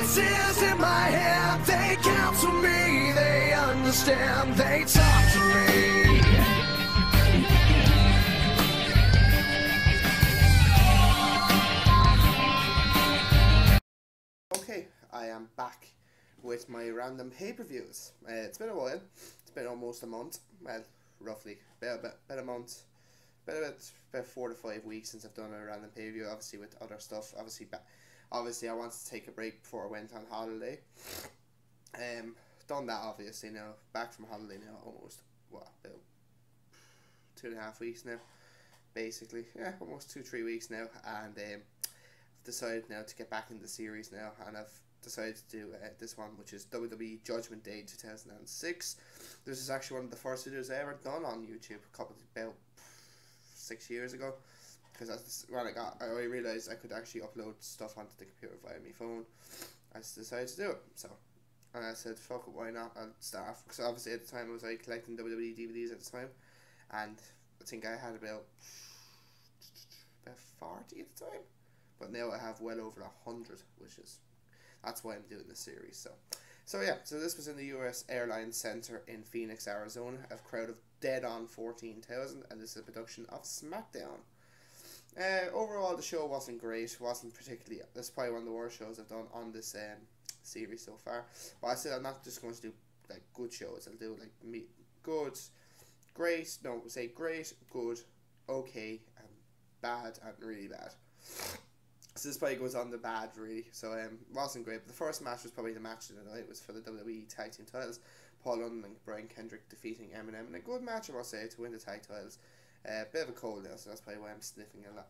Voices in my head, they counsel me, they understand, they talk to me. Okay, I am back with my random pay-per-views. It's been a while. It's been almost a month. Well, roughly about a month. About 4 to 5 weeks since I've done a random pay-per-view. Obviously with other stuff. Obviously I wanted to take a break before I went on holiday. Done that obviously now. Back from holiday now almost, what, about 2.5 weeks now. Basically, yeah, almost 2-3 weeks now. And decided now to get back into the series now, and I've decided to do this one, which is WWE Judgment Day 2006. This is actually one of the first videos I ever done on YouTube, about 6 years ago, because when I realised I could actually upload stuff onto the computer via my phone. I just decided to do it. So, and I said, fuck it, why not? I'll start, because obviously at the time I was collecting WWE DVDs at the time, and I think I had about 40 at the time. But now I have well over 100, that's why I'm doing this series. So yeah, so this was in the US Airlines Center in Phoenix, Arizona. A crowd of dead on 14,000, and this is a production of SmackDown. Overall, the show wasn't great. Wasn't particularly. That's probably one of the worst shows I've done on this series so far. But I said I'm not just going to do like good shows. I'll do like good, great. No, say great, good, okay, and bad and really bad. So this probably goes on the bad, really. So wasn't great. But the first match was probably the match of the night. It was for the WWE Tag Team titles. Paul London and Brian Kendrick defeating Eminem in a good match, I must say, to win the tag titles. Bit of a cold now, so that's probably why I'm sniffing a lot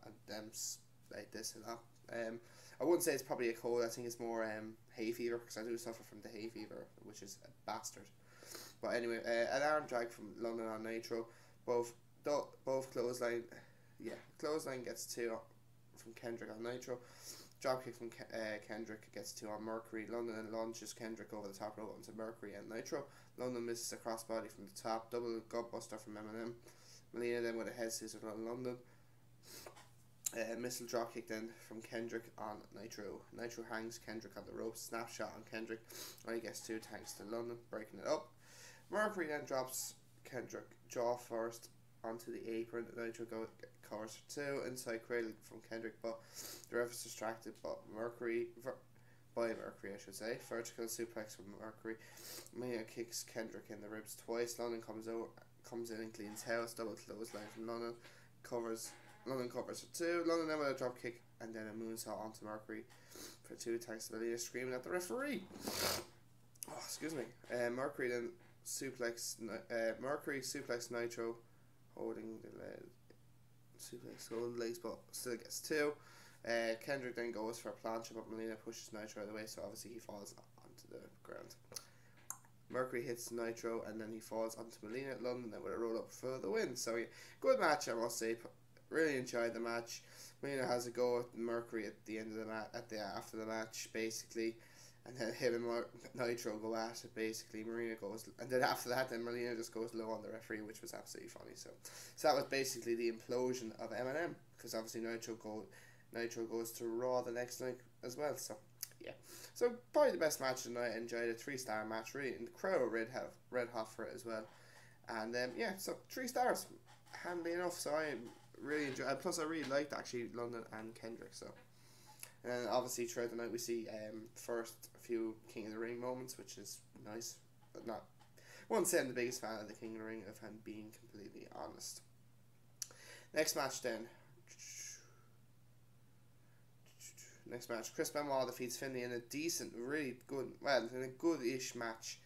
like this a lot. I wouldn't say it's probably a cold. I think it's more hay fever, because I do suffer from the hay fever, which is a bastard. But anyway, an arm drag from London on Nitro. Both clothesline. Yeah, clothesline gets 2 from Kendrick on Nitro. Dropkick from Kendrick gets 2 on Mercury. London then launches Kendrick over the top rope onto Mercury and Nitro. London misses a crossbody from the top. Double gutbuster from Eminem. Melina then with a head scissors on London. Missile dropkick then from Kendrick on Nitro. Nitro hangs Kendrick on the rope. Snapshot on Kendrick. Only gets 2 thanks to London, breaking it up. Mercury then drops Kendrick jaw first onto the apron. Nitro covers for 2. Inside cradle from Kendrick, but the ref is distracted by Mercury, I should say. Vertical suplex from Mercury. Melina kicks Kendrick in the ribs twice. London comes in and cleans house. Double clothesline from London. London covers for 2. London then with a drop kick and then a moonsault onto Mercury for 2 thanks to Melina screaming at the referee. Oh, excuse me. Mercury then suplex Nitro, holding the leg. Suplex golden legs, but still gets 2. Kendrick then goes for a plancha, but Melina pushes Nitro out of the way, so obviously he falls onto the ground. Mercury hits Nitro and then he falls onto Melina. London then with a roll up for the win. So yeah, good match, I must say. Really enjoyed the match. Melina has a go at Mercury at the end of the after the match, basically, and then him and Nitro go at it, basically. Melina goes, and then after that, then Melina just goes low on the referee, which was absolutely funny. So that was basically the implosion of Eminem, because obviously Nitro goes to Raw the next night as well. So yeah, so probably the best match of the night. I enjoyed it. 3-star match, really, and the crowd were red hot for it as well. And yeah, so 3 stars, handy enough. So I really enjoyed. Plus, I really liked actually London and Kendrick. So. And then obviously throughout the night we see first a few King of the Ring moments, which is nice, but not. I won't say I'm the biggest fan of the King of the Ring, if I'm being completely honest. Next match then. Next match, Chris Benoit defeats Finlay in a decent, really good, well, in a good-ish match.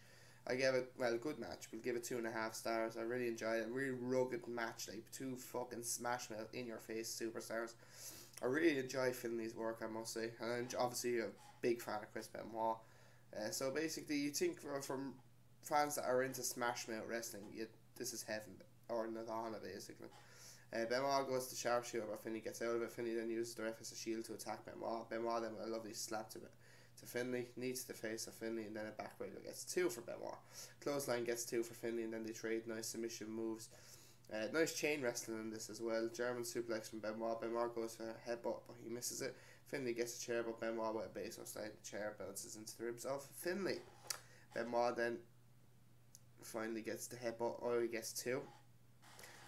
I gave it, well, good match. We'll give it 2.5 stars. I really enjoyed it. A really rugged match, like 2 fucking smash mouth in your face superstars. I really enjoy Finlay's work, I must say, and obviously a big fan of Chris Benoit. So basically, you think from fans that are into Smash Mouth wrestling, this is heaven or Nirvana, basically. Benoit goes to sharpshooter, but Finlay gets out of it. Finlay then uses the ref as a shield to attack Benoit. Benoit then with a lovely slap to Finlay, knees to the face of Finlay, and then a backbreaker gets 2 for Benoit. Clothesline gets 2 for Finlay, and then they trade nice submission moves. Nice chain wrestling in this as well. German suplex from Benoit. Benoit goes for a headbutt, but he misses it. Finlay gets a chair, but Benoit with a base or slide the chair bounces into the ribs of Finlay. Benoit then finally gets the headbutt, or he gets 2.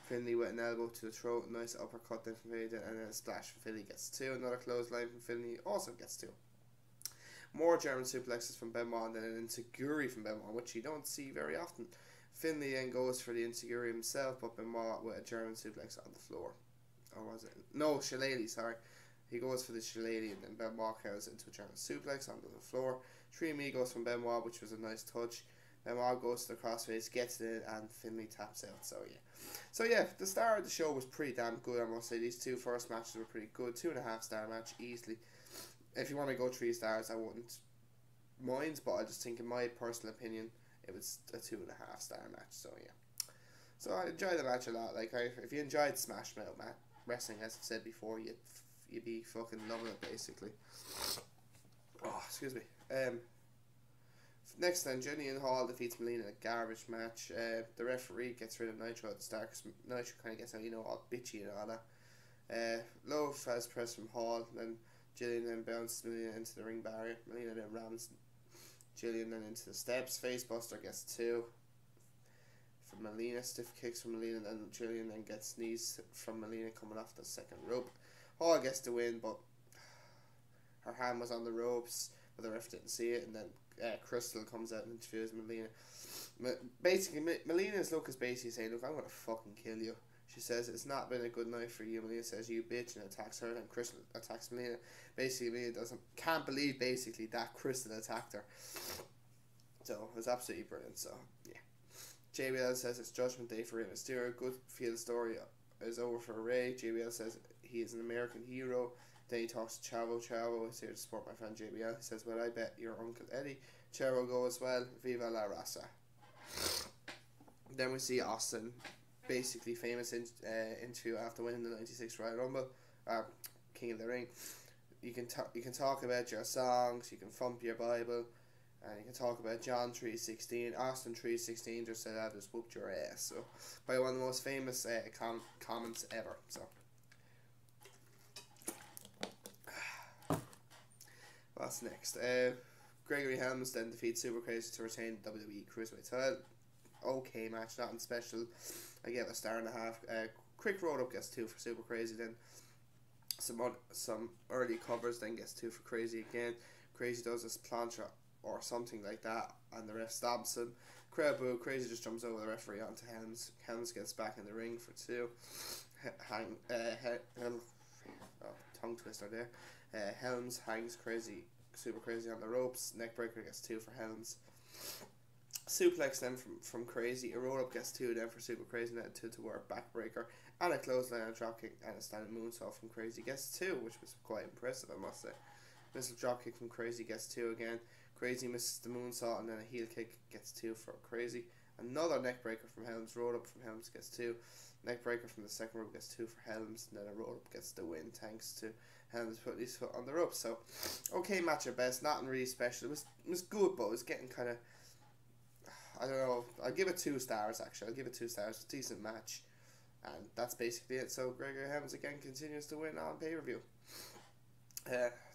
Finlay with an elbow to the throat, nice uppercut then from Finlay, and then a splash from Finlay gets 2. Another clothesline from Finlay also gets 2. More German suplexes from Benoit, and then an enziguri from Benoit, which you don't see very often. Finlay then goes for the enziguri himself, but Benoit with a German suplex on the floor. Or was it? No, shillelagh, sorry. He goes for the shillelagh, and then Benoit counts into a German suplex onto the floor. 3 amigos from Benoit, which was a nice touch. Benoit goes to the crossface, gets it, and Finlay taps out. So yeah, the star of the show was pretty damn good, I must say. These 2 first matches were pretty good. 2.5 star match, easily. If you want to go 3 stars, I wouldn't mind, but I just think, in my personal opinion, it was a 2.5 star match. So yeah, so I enjoyed the match a lot. Like, if you enjoyed Smash Mouth wrestling, as I've said before, you'd be fucking loving it, basically. Oh, excuse me. Next then, Jillian Hall defeats Melina in a garbage match. The referee gets rid of Nitro at the start, because Nitro kind of gets out, all bitchy and all that. Low fast press from Hall, then Jillian then bounces Melina into the ring barrier. Melina then rams Jillian then into the steps. Facebuster gets 2 from Melina. Stiff kicks from Melina, and Jillian then gets knees from Melina coming off the second rope. Hall gets the win, but her hand was on the ropes, but the ref didn't see it, and then Crystal comes out and interviews Melina. Basically, Melina's look is basically saying, look, I'm going to fucking kill you. She says, it's not been a good night for you. Melina says, you bitch, and attacks her, and Crystal attacks Melina. Basically, Melina can't believe, basically, that Crystal attacked her. So, it was absolutely brilliant, so, yeah. JBL says it's Judgment Day for Rey Mysterio. Good feel the story is over for Rey. JBL says he is an American hero. Then he talks to Chavo. Chavo is here to support my friend JBL. He says, well, I bet your Uncle Eddie. Chavo goes, well, viva la raza. Then we see Austin, basically famous interview after winning the 96 Royal Rumble, King of the Ring. You can talk about your songs, you can thump your Bible, and you can talk about John 3:16. Austin 3:16 just said, I just whooped your ass. So, by one of the most famous comments ever. So, what's next? Gregory Helms then defeats Super Crazy to retain the WWE Cruiserweight title. Okay match, nothing special. I gave it a 1.5 stars. Quick road up gets 2 for Super Crazy. Then some early covers, then gets 2 for Crazy again. Crazy does this plancha or something like that, and the ref stabs him. Crowd boo. Crazy just jumps over the referee onto Helms. Helms gets back in the ring for 2. Tongue twister there. Helms hangs Super Crazy on the ropes. Neckbreaker gets 2 for Helms. Suplex then from Crazy. A roll up gets 2 then for Super Crazy, and then 2 to work backbreaker, and a clothesline and a dropkick and a standing moonsault from Crazy gets 2, which was quite impressive, I must say. Missile dropkick from Crazy gets 2 again. Crazy misses the moonsault, and then a heel kick gets 2 for Crazy. Another neckbreaker from Helms. Roll up from Helms gets 2. Neckbreaker from the second rope gets 2 for Helms, and then a roll up gets the win thanks to Helms putting his foot on the rope. So, okay match at best, nothing really special. It was good, but it was getting kind of, I don't know, I'll give it 2 stars actually. I'll give it 2 stars. It's a decent match, and that's basically it. So Gregory Helms again continues to win on pay-per-view.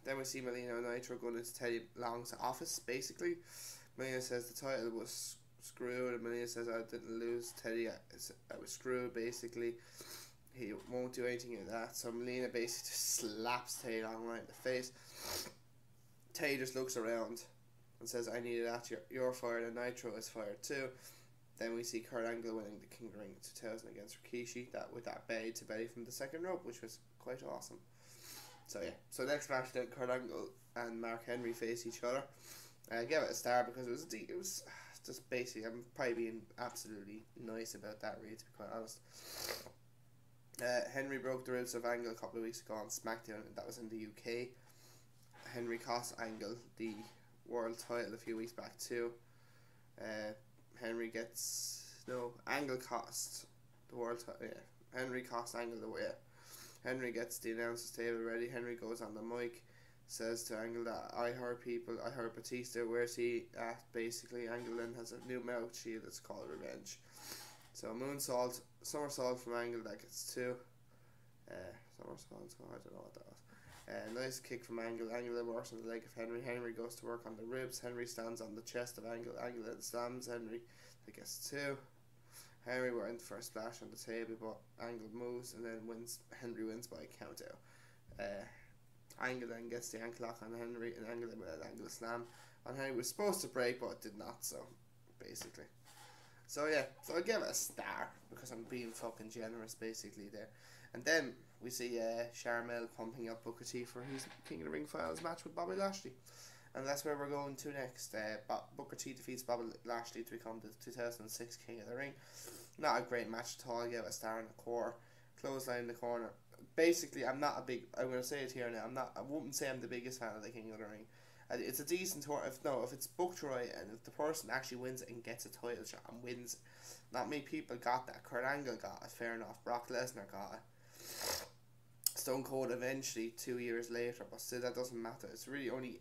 Then we see Melina and Nitro going into Teddy Long's office, basically. Melina says the title was screwed, and Melina says, I didn't lose, Teddy, I was screwed, basically. He won't do anything like that. So Melina basically just slaps Teddy Long right in the face. Teddy just looks around and says, I needed that, you're fired, and Nitro is fired too. Then we see Kurt Angle winning the King of the Ring 2000 against Rikishi, with that belly to belly from the second rope, which was quite awesome. So yeah, so next match then Kurt Angle and Mark Henry face each other. I gave it a star because it was just basically, I'm probably being absolutely nice about that, really, to be quite honest. Henry broke the ribs of Angle a couple of weeks ago on SmackDown, and that was in the UK. Henry cost Angle the world title a few weeks back too. Angle cost the world title. Yeah, Henry cost Angle the way. Henry gets the announcer's table ready. Henry goes on the mic, says to Angle that I heard Batista, where's he at? Basically, Angle then has a new mouth shield that's called Revenge. So somersault from Angle, that gets 2. Somersault, I don't know what that was. Nice kick from Angle. Angle then works on the leg of Henry. Henry goes to work on the ribs. Henry stands on the chest of Angle. Angle then slams Henry. That gets 2. Henry went for a splash on the table, but Angle moves and then wins. Henry wins by a count out. Angle then gets the ankle lock on Henry, and Angle then with an Angle slam on Henry. Was supposed to break, but it did not. So basically, so yeah, so I give it a star because I'm being fucking generous basically there. And then we see Sharmell pumping up Booker T for his King of the Ring finals match with Bobby Lashley. And that's where we're going to next. Booker T defeats Bobby Lashley to become the 2006 King of the Ring. Not a great match at all. I gave it a star in the core. Clothesline in the corner. Basically, I'm going to say it here now. I wouldn't say I'm the biggest fan of the King of the Ring. It's a decent tour. If it's booked right and if the person actually wins it and gets a title shot and wins, not many people got that. Kurt Angle got it, fair enough. Brock Lesnar got it. Stone Cold eventually 2 years later, but still that doesn't matter. It's really only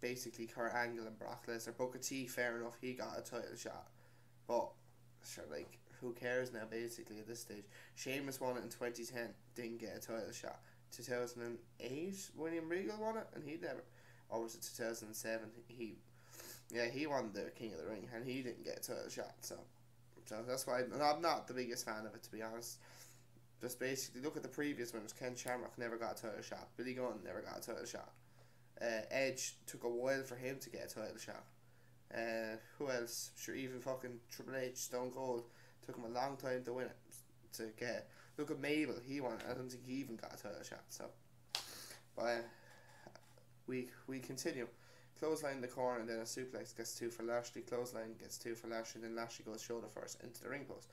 basically Kurt Angle and Brock Lesnar. Booker T, fair enough, he got a title shot, but sure, like, who cares now basically at this stage. Sheamus won it in 2010, didn't get a title shot. 2008 William Regal won it and he never, or was it 2007, he won the King of the Ring and he didn't get a title shot, so that's why I'm not the biggest fan of it, to be honest. Just basically look at the previous winners. Ken Shamrock never got a title shot. Billy Gunn never got a title shot. Edge took a while for him to get a title shot. Who else? Sure, even fucking Triple H, Stone Cold, took him a long time to win it. To get. Look at Mabel, he won it. I don't think he even got a title shot. So, but we continue. Clothesline in the corner and then a suplex gets 2 for Lashley. Clothesline gets 2 for Lashley. Then Lashley goes shoulder first into the ring post.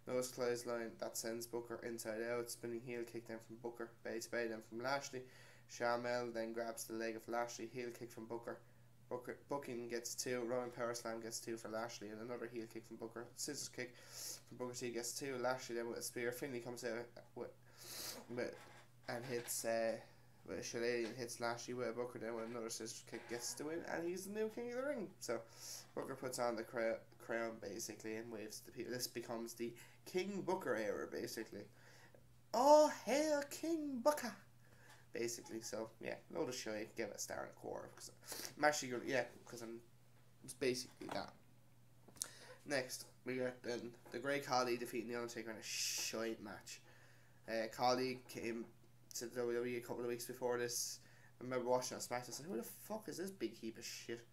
Nose clothesline that sends Booker inside out. Spinning heel kick then from Booker. Base bay then from Lashley. Sharmell then grabs the leg of Lashley. Heel kick from Booker. Booking gets 2. Roman Power Slam gets 2 for Lashley. And another heel kick from Booker. Scissors kick from Booker T gets 2. Lashley then with a spear. Finlay comes out and hits with a shillelagh and hits Lashley with a Booker. Then with another scissors kick gets the win. And he's the new King of the Ring. So Booker puts on the crown basically and waves to the people. This becomes the King Booker era basically. Oh, hail King Booker! Basically, so yeah, load of shy, give it a star and a quarter. Because I'm actually going to, because it's basically that. Next, we got then the Great Khali defeating the Undertaker in a shite match. Khali came to WWE a couple of weeks before this. I remember watching on SmackDown and said, who the fuck is this big heap of shit?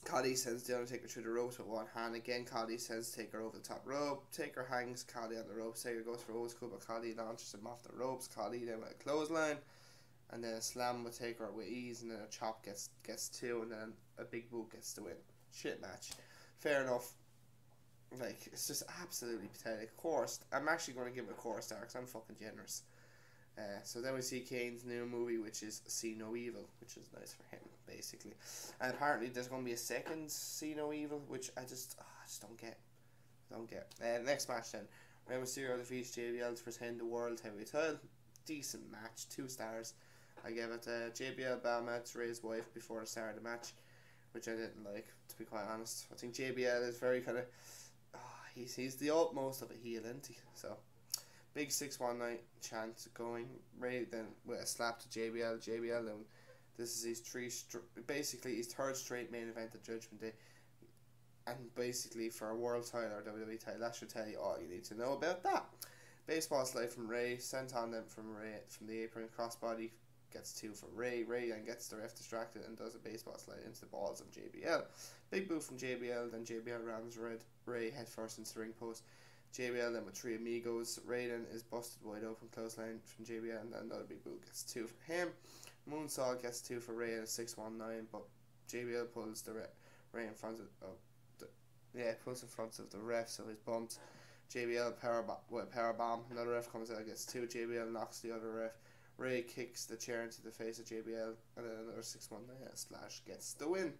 Khali sends the Undertaker through the ropes with one hand. Again, Khali sends Taker over the top rope. Taker hangs Khali on the ropes. Taker goes for old school, but Khali launches him off the ropes. Khali then with a clothesline. And then a slam with Taker with ease. And then a chop gets 2. And then a big boot gets the win. Shit match. Fair enough. Like, it's just absolutely pathetic. Of course, I'm actually going to give it a core star because I'm fucking generous. So then we see Kane's new movie, which is See No Evil, which is nice for him, basically. And apparently there's going to be a second See No Evil, which I just don't get. Next match then. Rey Mysterio defeats JBL to pretend the World Heavyweight title. Decent match, 2 stars. I gave it JBL Balmat's Rey's wife before the start of the match, which I didn't like, to be quite honest. I think JBL is very kind of... he's the utmost of a heel, isn't he? So... Big 619 chant going. Ray then with a slap to JBL. JBL then this is his basically his 3rd straight main event at Judgment Day. And basically for a world title or WWE title, that should tell you all you need to know about that. Baseball slide from Ray, sent on them from Ray from the apron. Crossbody gets 2 for Ray. Ray then gets the ref distracted and does a baseball slide into the balls of JBL. Big boot from JBL, then JBL rams Ray head first into the ring post. JBL then with 3 amigos. Ray then is busted wide open, clothesline from JBL, and then another big boot gets 2 for him. Moonsault gets 2 for Ray and a 619, but JBL pulls the Ray in front of pulls in front of the ref, so he's bumped. JBL power bomb. Another ref comes out, gets 2. JBL knocks the other ref. Ray kicks the chair into the face of JBL, and then another 619 splash gets the win.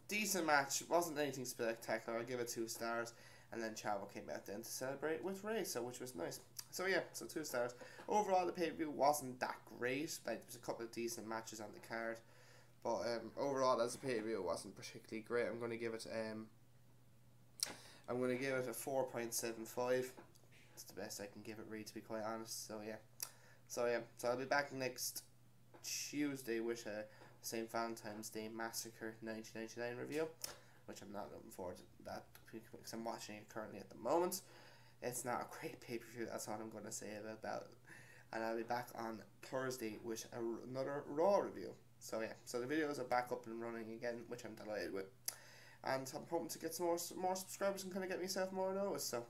Decent match. Wasn't anything spectacular. I'll give it 2 stars. And then Chavo came out then to celebrate with Ray, which was nice. So yeah, so 2 stars. Overall, the pay-per-view wasn't that great. Like, there was a couple of decent matches on the card, but overall, as a pay-per-view, it wasn't particularly great. I'm going to give it a 4.75. It's the best I can give it, really, to be quite honest. So yeah, So yeah, so I'll be back next Tuesday with a St. Valentine's Day Massacre 1999 review, which I'm not looking forward to that because I'm watching it currently at the moment. It's not a great pay-per-view, that's all I'm going to say about that. And I'll be back on Thursday with another Raw review. So yeah, so the videos are back up and running again, which I'm delighted with. And I'm hoping to get some more subscribers and kind of get myself more noticed. So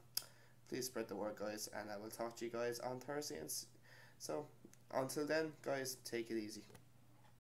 please spread the word, guys, and I will talk to you guys on Thursday. So until then, guys, take it easy.